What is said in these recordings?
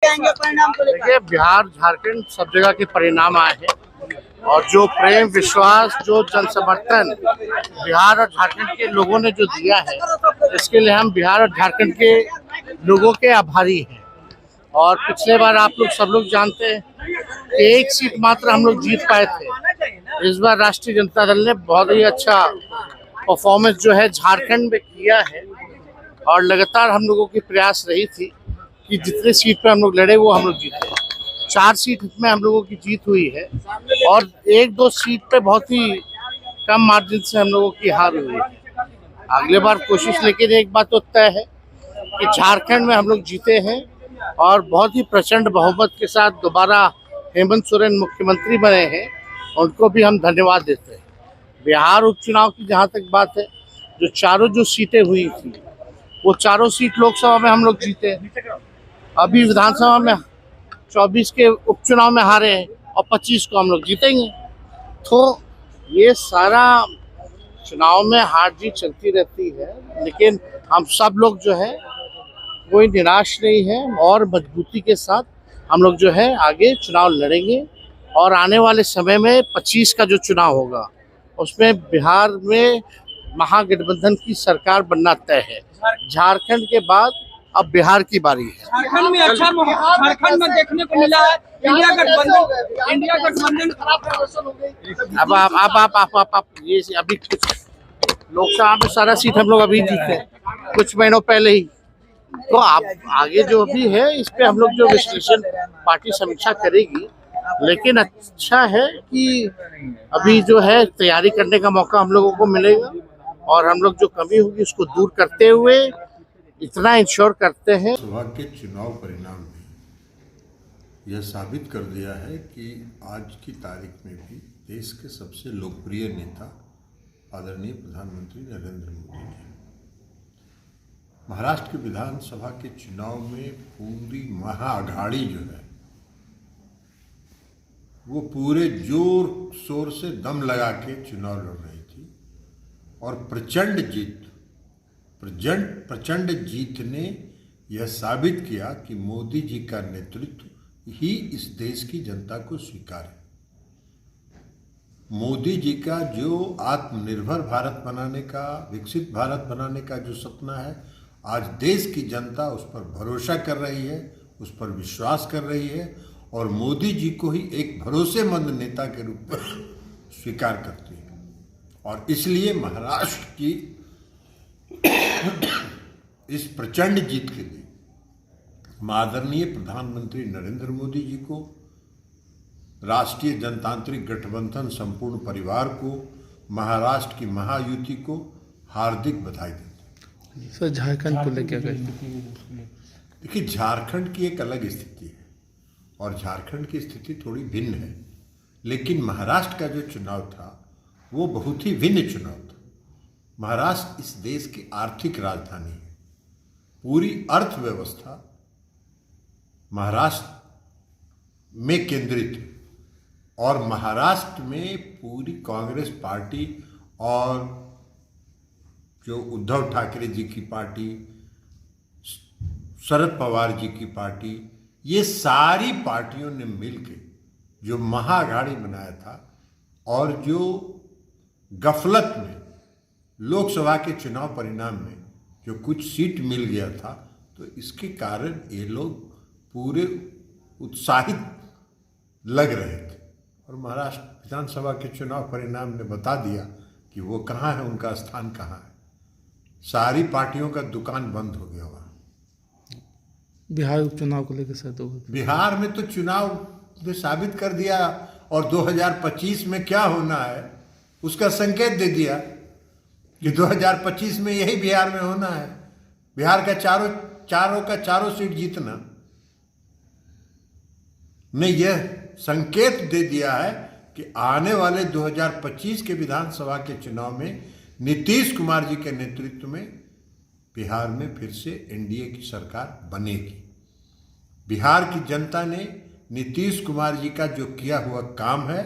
जाएंगे परिणाम को लेकर? देखिए, बिहार झारखंड सब जगह के परिणाम आए हैं और जो प्रेम विश्वास जो जन समर्थन बिहार और झारखंड के लोगों ने जो दिया है, इसके लिए हम बिहार और झारखंड के लोगों के आभारी हैं। और पिछले बार आप लोग सब लोग जानते हैं कि एक सीट मात्र हम लोग जीत पाए थे। इस बार राष्ट्रीय जनता दल ने बहुत ही अच्छा परफॉर्मेंस जो है झारखंड में किया है और लगातार हम लोगों की प्रयास रही थी कि जितने सीट पे हम लोग लड़े वो हम लोग जीते। 4 सीट में हम लोगों की जीत हुई है और 1-2 सीट पे बहुत ही कम मार्जिन से हम लोगों की हार हुई है। अगले बार कोशिश, लेकिन एक बात तो तय है कि झारखंड में हम लोग जीते हैं और बहुत ही प्रचंड बहुमत के साथ दोबारा हेमंत सोरेन मुख्यमंत्री बने हैं, उनको भी हम धन्यवाद देते हैं। बिहार उपचुनाव की जहाँ तक बात है, जो चारों जो सीटें हुई थी वो चारों सीट लोकसभा में हम लोग जीते। अभी विधानसभा में 24 के उपचुनाव में हारे हैं और 25 को हम लोग जीतेंगे। तो ये सारा चुनाव में हार जीत चलती रहती है, लेकिन हम सब लोग जो है कोई निराश नहीं है और मजबूती के साथ हम लोग जो है आगे चुनाव लड़ेंगे। और आने वाले समय में 25 का जो चुनाव होगा उसमें बिहार में महागठबंधन की सरकार बनना तय है। झारखंड के बाद अब बिहार की बारी है। झारखंड में अच्छा झारखंड में देखने को मिला है इंडिया गठबंधन खराब प्रदर्शन हो गई। अब ये अभी कुछ लोकसभा में सारा सीट हम लोग अभी जीते कुछ महीनों पहले ही। तो आप आगे जो भी है इस पे हम लोग जो विश्लेषण पार्टी समीक्षा करेगी, लेकिन अच्छा है कि अभी जो है तैयारी करने का मौका हम लोगों को मिलेगा और हम लोग जो कमी होगी उसको दूर करते हुए इतना इंश्योर करते हैं। लोकसभा के चुनाव परिणाम ने यह साबित कर दिया है कि आज की तारीख में भी देश के सबसे लोकप्रिय नेता आदरणीय प्रधानमंत्री नरेंद्र मोदी जी महाराष्ट्र के विधानसभा के चुनाव में पूरी महाअघाड़ी जो है वो पूरे जोर शोर से दम लगा के चुनाव लड़ रही थी और प्रचंड जीत ने यह साबित किया कि मोदी जी का नेतृत्व ही इस देश की जनता को स्वीकार है। मोदी जी का जो आत्मनिर्भर भारत बनाने का, विकसित भारत बनाने का जो सपना है, आज देश की जनता उस पर भरोसा कर रही है, उस पर विश्वास कर रही है और मोदी जी को ही एक भरोसेमंद नेता के रूप में स्वीकार करती है। और इसलिए महाराष्ट्र की इस प्रचंड जीत के लिए आदरणीय प्रधानमंत्री नरेंद्र मोदी जी को, राष्ट्रीय जनतांत्रिक गठबंधन संपूर्ण परिवार को, महाराष्ट्र की महायुति को हार्दिक बधाई देते हैं। सर, झारखंड को लेकर देखिए, झारखंड की एक अलग स्थिति है और झारखंड की स्थिति थोड़ी भिन्न है, लेकिन महाराष्ट्र का जो चुनाव था वो बहुत ही भिन्न चुनाव था। महाराष्ट्र इस देश की आर्थिक राजधानी है, पूरी अर्थव्यवस्था महाराष्ट्र में केंद्रित है और महाराष्ट्र में पूरी कांग्रेस पार्टी और जो उद्धव ठाकरे जी की पार्टी, शरद पवार जी की पार्टी, ये सारी पार्टियों ने मिलकर जो महाअघाड़ी बनाया था और जो गफलत में लोकसभा के चुनाव परिणाम में जो कुछ सीट मिल गया था, तो इसके कारण ये लोग पूरे उत्साहित लग रहे थे और महाराष्ट्र विधानसभा के चुनाव परिणाम ने बता दिया कि वो कहाँ है, उनका स्थान कहाँ है। सारी पार्टियों का दुकान बंद हो गया वहाँ। बिहार उपचुनाव को लेकर सर, बिहार में तो चुनाव ने साबित कर दिया और 2025 में क्या होना है उसका संकेत दे दिया कि 2025 में यही बिहार में होना है। बिहार का चारों सीट जीतना ने यह संकेत दे दिया है कि आने वाले 2025 के विधानसभा के चुनाव में नीतीश कुमार जी के नेतृत्व में बिहार में फिर से एनडीए की सरकार बनेगी। बिहार की जनता ने नीतीश कुमार जी का जो किया हुआ काम है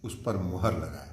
उस पर मुहर लगाया।